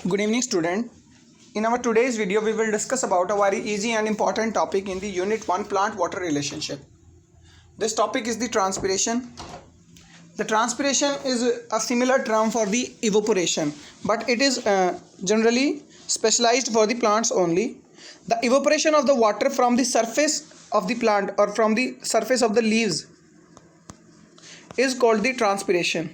Good evening, student. In our today's video, we will discuss about a very easy and important topic in the Unit 1 plant-water relationship. This topic is the transpiration. The transpiration is a similar term for the evaporation, but it is generally specialized for the plants only. The evaporation of the water from the surface of the plant or from the surface of the leaves is called the transpiration.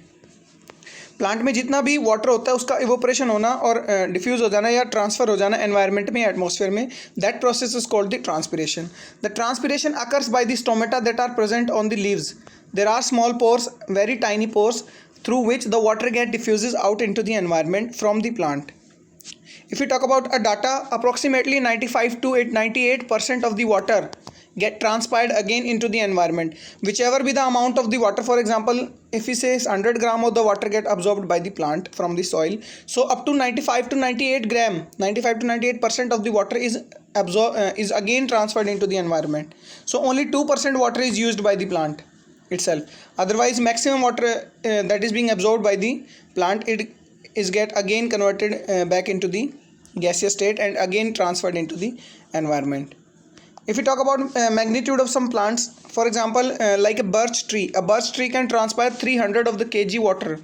Plant में जितना भी water होता है उसका evaporation होना और diffuse हो जाना या ट्रांसफ़र हो जाना एनवायरनमेंट में, एटमॉस्फेयर में, that process is called the transpiration. The transpiration occurs by the stomata that are present on the leaves. There are small pores, very tiny pores, through which the water get diffuses out into the environment from the plant. If we talk about a data, approximately 95 to 98% of the water get transpired again into the environment. Whichever be the amount of the water, for example, if we say 100 gram of the water get absorbed by the plant from the soil, so up to 95 to 98 gram, 95 to 98% of the water is again transferred into the environment. So only 2% water is used by the plant itself. Otherwise, maximum water that is being absorbed by the plant, it is get again converted back into the gaseous state and again transferred into the environment. If we talk about magnitude of some plants, for example, like a birch tree can transpire 300 of the kg water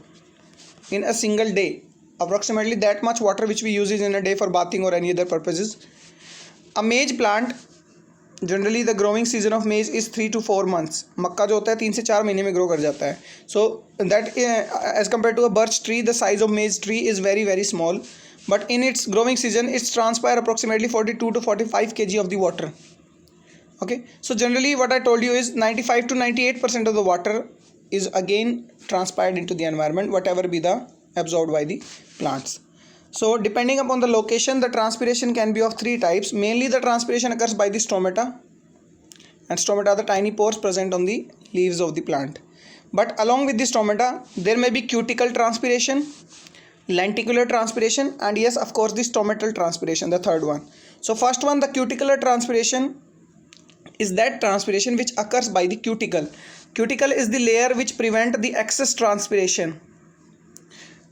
in a single day. Approximately that much water which we use is in a day for bathing or any other purposes. A maize plant, generally the growing season of maize is 3 to 4 months. मक्का जो होता है 3 से 4 महीने में grow कर जाता है. So that as compared to a birch tree, the size of maize tree is very very small. But in its growing season, it's transpire approximately 42 to 45 kg of the water. Okay, so generally what I told you is 95 to 98% of the water is again transpired into the environment, whatever be the absorbed by the plants. So depending upon the location, the transpiration can be of three types. Mainly the transpiration occurs by the stomata, and stomata are the tiny pores present on the leaves of the plant. But along with the stomata, there may be cuticle transpiration, lenticular transpiration, and yes, of course, the stomatal transpiration, the third one. So first one, the cuticular transpiration is that transpiration which occurs by the cuticle. Cuticle is the layer which prevent the excess transpiration.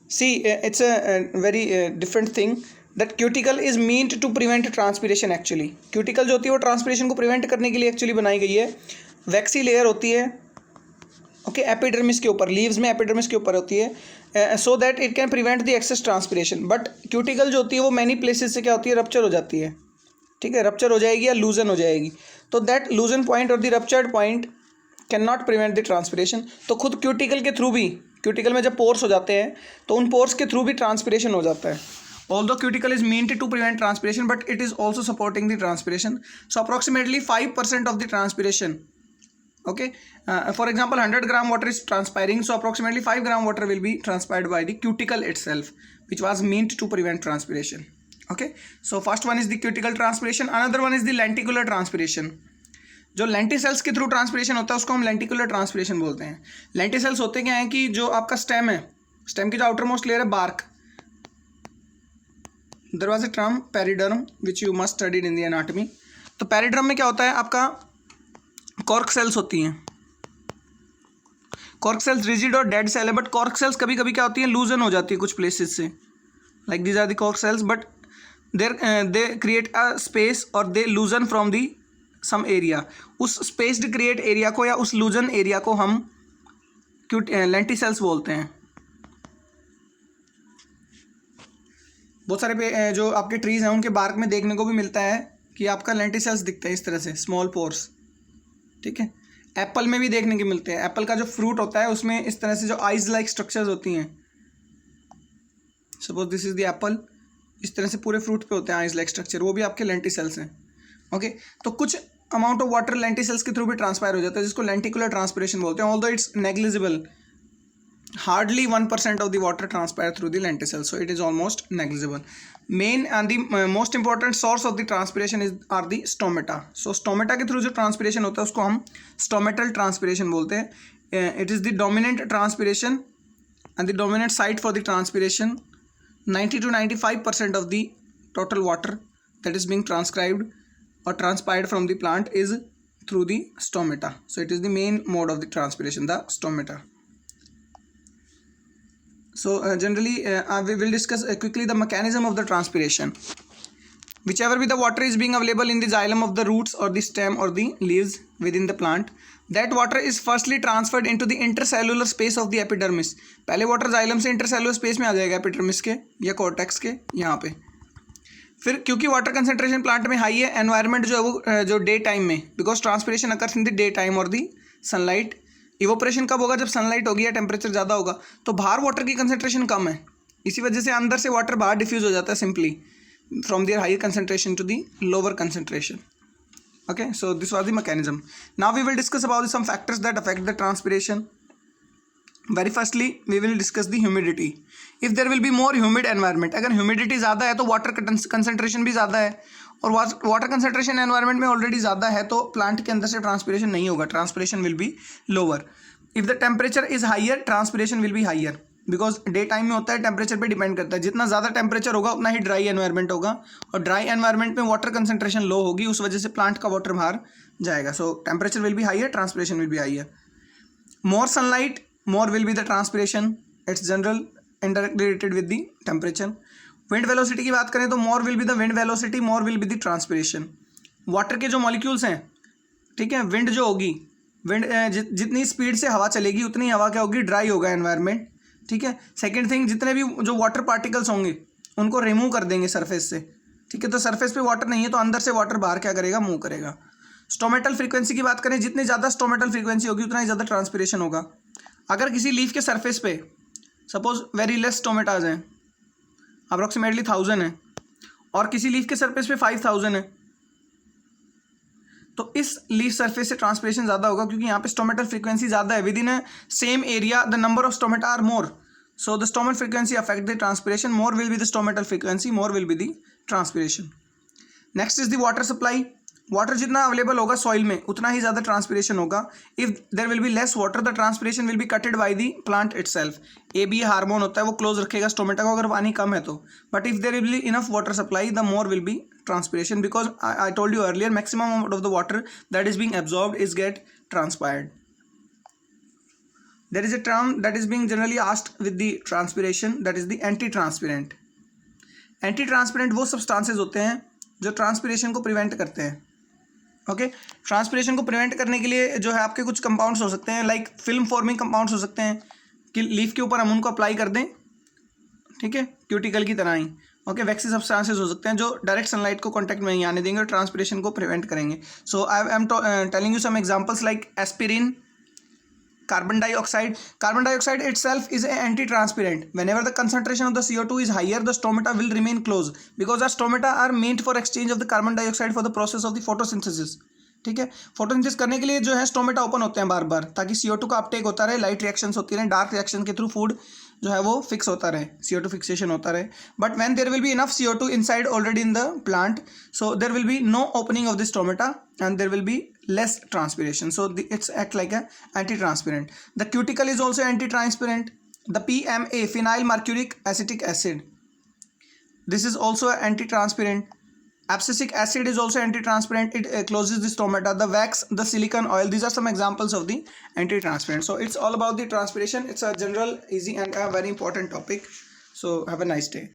See, it's a very different thing. That cuticle is meant to prevent transpiration actually. Cuticle जो होती है वो transpiration को prevent करने के लिए actually बनाई गई है. वैक्सी लेयर होती है ओके एपिडर्मिस के ऊपर, लीव्स में एपिडर्मिस के ऊपर होती है, so that it can prevent the excess transpiration. But cuticle जो होती है वो मैनी प्लेसेस से क्या होती है, रप्चर हो जाती है. ठीक है, रप्चर हो जाएगी या लूजन हो जाएगी. तो दैट लूजन पॉइंट और the ruptured point can not prevent the transpiration. तो खुद क्यूटिकल के थ्रू भी, क्यूटिकल में जब पोर्स हो जाते हैं तो उन पोर्स के थ्रू भी ट्रांसपिरेशन हो जाता है. Although cuticle is meant to prevent transpiration, but it is also supporting the transpiration. So approximately 5% of the transpiration. Okay, for example, 100 gram water is transpiring, so approximately 5 gram water will be transpired by the cuticle itself, which was meant to prevent transpiration. Okay, so first one is the cuticle transpiration. Another one is the lenticular transpiration. जो lenticels के through transpiration होता है उसको हम lenticular transpiration बोलते हैं. Lenticels होते क्या हैं कि जो आपका स्टेम है, स्टेम की जो आउटर मोस्ट लेयर है, bark, there was a term periderm which you must studied in the anatomy. तो पेरिडर्म में क्या होता है, आपका कॉर्क सेल्स होती हैं. कॉर्क सेल्स रिजिड और डेड सेल है, बट कॉर्क सेल्स कभी कभी क्या होती हैं, लूजन हो जाती है कुछ प्लेसेस से, like these are the cork cells, but they create a space और they loosen from the some area. उस स्पेस्ड क्रिएट एरिया को या उस लूजन एरिया को हम लेंटिसेल्स बोलते हैं. बहुत सारे जो आपके ट्रीज हैं उनके बार्क में देखने को भी मिलता है कि आपका लेंटिसेल्स दिखता है इस तरह से, स्मॉल पोर्स. ठीक है, एप्पल में भी देखने के मिलते हैं. एप्पल का जो फ्रूट होता है उसमें इस तरह से जो आइज लाइक स्ट्रक्चर्स होती हैं, suppose this is the Apple, इस तरह से पूरे फ्रूट पे होते हैं आइज लाइक स्ट्रक्चर, वो भी आपके लेंटिसेल्स हैं. ओके, तो कुछ अमाउंट ऑफ वाटर लेंटिसेल्स के थ्रू भी ट्रांसपायर हो जाता है, जिसको लेंटिकुलर ट्रांसपिरेशन बोलते हैं. Although it's negligible, hardly 1% of the water transpire through the lenticels, so it is almost negligible. Main and the most important source of the transpiration are the stomata. So stomata के through जो transpiration होता है उसको हम stomatal transpiration बोलते हैं. It is the dominant transpiration and the dominant site for the transpiration. 90 to 95% of the total water that is being transcribed or transpired from the plant is through the stomata. So it is the main mode of the transpiration, the stomata. So generally we will discuss quickly the mechanism of the transpiration. Whichever be the water is being available in the xylem of the roots or the stem or the leaves within the plant, that water is firstly transferred into the intercellular space of the epidermis. पहले water xylem से intercellular space में आ जाएगा epidermis के या cortex के यहाँ पे. फिर क्योंकि वाटर कंसनट्रेशन प्लांट में हाई है, एनवायरनमेंट जो है वो जो डे टाइम में, because transpiration occurs in the day time और दी सनलाइट. इवोपरेशन कब होगा? जब सनलाइट होगी या टेम्परेचर ज़्यादा होगा. तो बाहर वाटर की कंसनट्रेशन कम है, इसी वजह से अंदर से वाटर बाहर डिफ्यूज हो जाता है simply from their higher concentration to the lower concentration. Okay, so this was the mechanism. Now we will discuss about some factors that affect the transpiration. Very firstly we will discuss the humidity. If there will be more humid environment, अगर humidity ज़्यादा है तो water concentration भी ज़्यादा है, और water concentration environment में already ज़्यादा है तो plant के अंदर से transpiration नहीं होगा, transpiration will be lower. If the temperature is higher, transpiration will be higher. Because day time में होता है, टेम्परेचर पे डिपेंड करता है. जितना ज़्यादा टेम्परेचर होगा उतना ही ड्राई एनवायरनमेंट होगा, और ड्राई एनवायरनमेंट में वाटर कंसंट्रेशन लो होगी, उस वजह से प्लांट का वाटर बाहर जाएगा. सो temperature will be higher, transpiration will B higher. More sunlight, more will be the transpiration. It's general indirectly related with the temperature. Wind velocity की बात करें तो मोर will be the wind velocity, more will be the transpiration. Water के जो molecules हैं, ठीक है, wind जो होगी, विंड जितनी स्पीड से हवा चलेगी उतनी हवा क्या होगी, ड्राई होगा एनवायरनमेंट. ठीक है. सेकेंड थिंग, जितने भी जो वाटर पार्टिकल्स होंगे उनको रिमूव कर देंगे सरफेस से. ठीक है, तो सरफेस पे वाटर नहीं है तो अंदर से वाटर बाहर क्या करेगा, मूव करेगा. स्टोमेटल फ्रीक्वेंसी की बात करें, जितनी ज़्यादा स्टोमेटल फ्रीक्वेंसी होगी उतना ही ज़्यादा ट्रांसपिरेशन होगा. अगर किसी लीफ के सरफेस पे सपोज वेरी लेस स्टोमेटाज हैं, अप्रॉक्सीमेटली 1000 है, और किसी लीफ के सरफेस पे 5000 है, तो इस लीफ सरफेस से ट्रांसपिरेशन ज़्यादा होगा क्योंकि यहाँ पे स्टोमेटल फ्रीक्वेंसी ज़्यादा है. Within a same area the number of stomata are more, so the stomate frequency affect the transpiration. More will be the stomatal frequency, more will be the transpiration. Next is the water supply. Water जितना available होगा soil में उतना ही ज़्यादा transpiration होगा. If there will be less water the transpiration will be cutted by the plant itself. ABA hormone होता है, वो क्लोज रखेगा स्टोमेटा को अगर पानी कम है तो. But if there will be enough water supply the more will B transpiration, because I told you earlier maximum amount of the water that is being absorbed is get transpired. There is a term that is being generally asked with the transpiration, that is the anti-transpirant. Anti-transpirant वो substances होते हैं जो transpiration को prevent करते हैं. Okay, transpiration को prevent करने के लिए जो है आपके कुछ कंपाउंड्स हो सकते हैं, लाइक फिल्म फॉर्मिंग कंपाउंड्स हो सकते हैं कि लीफ के ऊपर हम उनको अप्लाई कर दें, ठीक है, क्यूटिकल की तरह ही. ओके, वैक्सी सब्सटेंसेस हो सकते हैं जो डायरेक्ट सनलाइट को कांटेक्ट में नहीं आने देंगे और ट्रांसपिरेशन को प्रिवेंट करेंगे. So I am telling you some examples like aspirin, carbon dioxide. Carbon dioxide itself is an anti-transpirant. Whenever the concentration of the CO2 is higher, the stomata will remain closed because the stomata are meant for exchange of the carbon dioxide for the process of the photosynthesis. ठीक है, photosynthesis करने के लिए जो है stomata open होते हैं बार बार, ताकि CO2 का अपटेक होता रहे, लाइट रिएक्शंस होती रहे, डार्क रिएक्शन के थ्रू फूड जो है वो फिक्स होता रहे, CO2 फिक्सेशन होता रहे. But when there will be enough CO2 inside already in the plant, so there will be no opening of the stomata and there will be less transpiration. So it's act like a anti-transpirant. The cuticle is also anti-transpirant. The PMA, phenyl mercuric acetic acid, this is also anti-transpirant. Abscisic acid is also anti-transpirant. It closes the stomata. The wax, the silicon oil, these are some examples of the anti-transpirant. So it's all about the transpiration. It's a general, easy and a very important topic. So have a nice day.